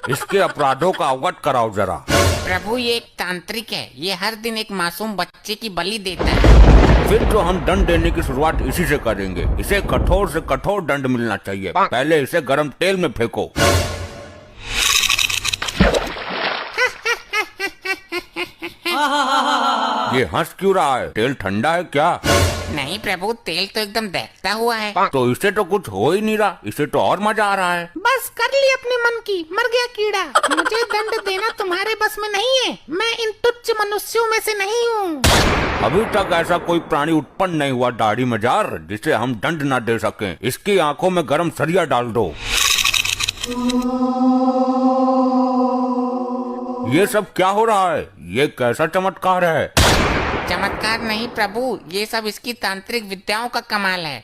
इसके अपराधों का अवगत कराओ जरा। प्रभु ये एक तांत्रिक है, ये हर दिन एक मासूम बच्चे की बलि देता है। फिर तो हम दंड देने की शुरुआत इसी से करेंगे। इसे कठोर से कठोर दंड मिलना चाहिए। पहले इसे गरम तेल में फेंको। ये हंस क्यों रहा है? तेल ठंडा है क्या? नहीं प्रभु, तेल तो एकदम दहकता हुआ है। तो इसे तो कुछ हो ही नहीं रहा, इसे तो और मजा आ रहा है। बस कर ली अपने मन की, मर गया कीड़ा। मुझे दंड देना तुम्हारे बस में नहीं है। मैं इन तुच्छ मनुष्यों में से नहीं हूँ। अभी तक ऐसा कोई प्राणी उत्पन्न नहीं हुआ दाढ़ी मजार जिसे हम दंड न दे सकें। इसकी आंखों में गरम सरिया डाल दो। ये सब क्या हो रहा है? ये कैसा चमत्कार है? चमत्कार नहीं प्रभु, ये सब इसकी तांत्रिक विद्याओं का कमाल है।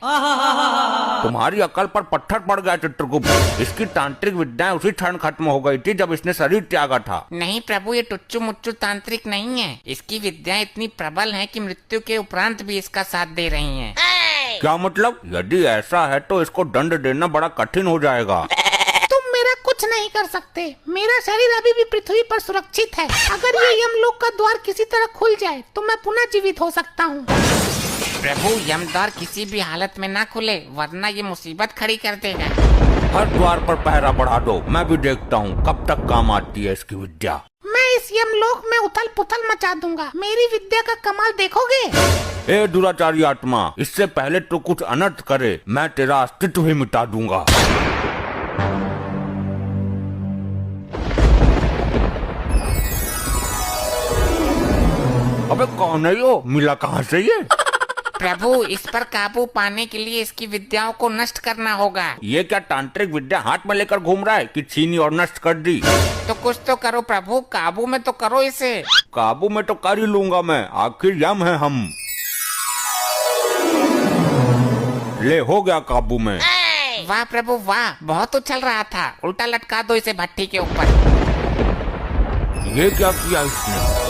तुम्हारी अकल पर पत्थर पड़ गया चित्रगुप्त। इसकी तांत्रिक विद्याएं उसी क्षण खत्म हो गई थी जब इसने शरीर त्यागा था। नहीं प्रभु, ये टुच्चू मुच्चू तांत्रिक नहीं है। इसकी विद्याएं इतनी प्रबल हैं कि मृत्यु के उपरांत भी इसका साथ दे रही हैं। क्या मतलब? यदि ऐसा है तो इसको दंड देना बड़ा कठिन हो जाएगा। तुम मेरा कुछ नहीं कर सकते। मेरा शरीर अभी भी पृथ्वी पर सुरक्षित है। अगर ये यमलोक का द्वार किसी तरह खुल जाए तो मैं पुनः जीवित हो सकता हूँ। प्रभु यमद्वार किसी भी हालत में ना खुले, वरना ये मुसीबत खड़ी कर देगा। हर द्वार पर पहरा बढ़ा दो। मैं भी देखता हूँ कब तक काम आती है इसकी विद्या। मैं इस यमलोक में उथल पुथल मचा दूंगा। मेरी विद्या का कमाल देखोगे? ए दुराचारी आत्मा, इससे पहले तो कुछ अनर्थ करे, मैं तेरा अस्तित्व ही मिटा दूंगा। अबे कौन है यो? मिला कहाँ से ये? प्रभु इस पर काबू पाने के लिए इसकी विद्याओं को नष्ट करना होगा। ये क्या तांत्रिक विद्या हाथ में लेकर घूम रहा है कि छीनी और नष्ट कर दी? तो कुछ तो करो प्रभु, काबू में तो करो इसे। काबू में तो कर ही लूंगा मैं, आखिर यम है हम। ले हो गया काबू में। वाह प्रभु वाह, बहुत उछल रहा था। उल्टा लटका दो इसे भट्टी के ऊपर। ये क्या किया इसने?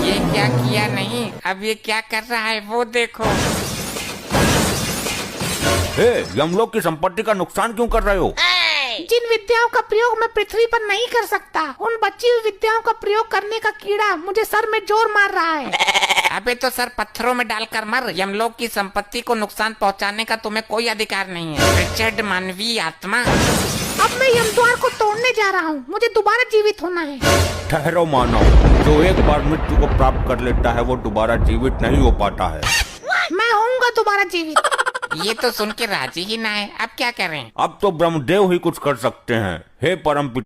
ये क्या किया नहीं, अब ये क्या कर रहा है वो देखो। हे, यमलोक की संपत्ति का नुकसान क्यों कर रहे हो? जिन विद्याओं का प्रयोग मैं पृथ्वी पर नहीं कर सकता, उन बची हुई विद्याओं का प्रयोग करने का कीड़ा मुझे सर में जोर मार रहा है। अबे तो सर पत्थरों में डालकर मर। यमलोक की संपत्ति को नुकसान पहुंचाने का तुम्हें कोई अधिकार नहीं है, रिचर्ड मानवीय आत्मा। अब मैं यमद्वार को तोड़ने जा रहा हूँ। मुझे दोबारा जीवित होना है। ठहरो मानव, जो एक बार मृत्यु को प्राप्त कर लेता है वो दोबारा जीवित नहीं हो पाता है। मैं होऊंगा दोबारा जीवित। ये तो सुन के राजी ही ना है, अब क्या करें? अब तो ब्रह्मदेव ही कुछ कर सकते हैं। हे परम पिता।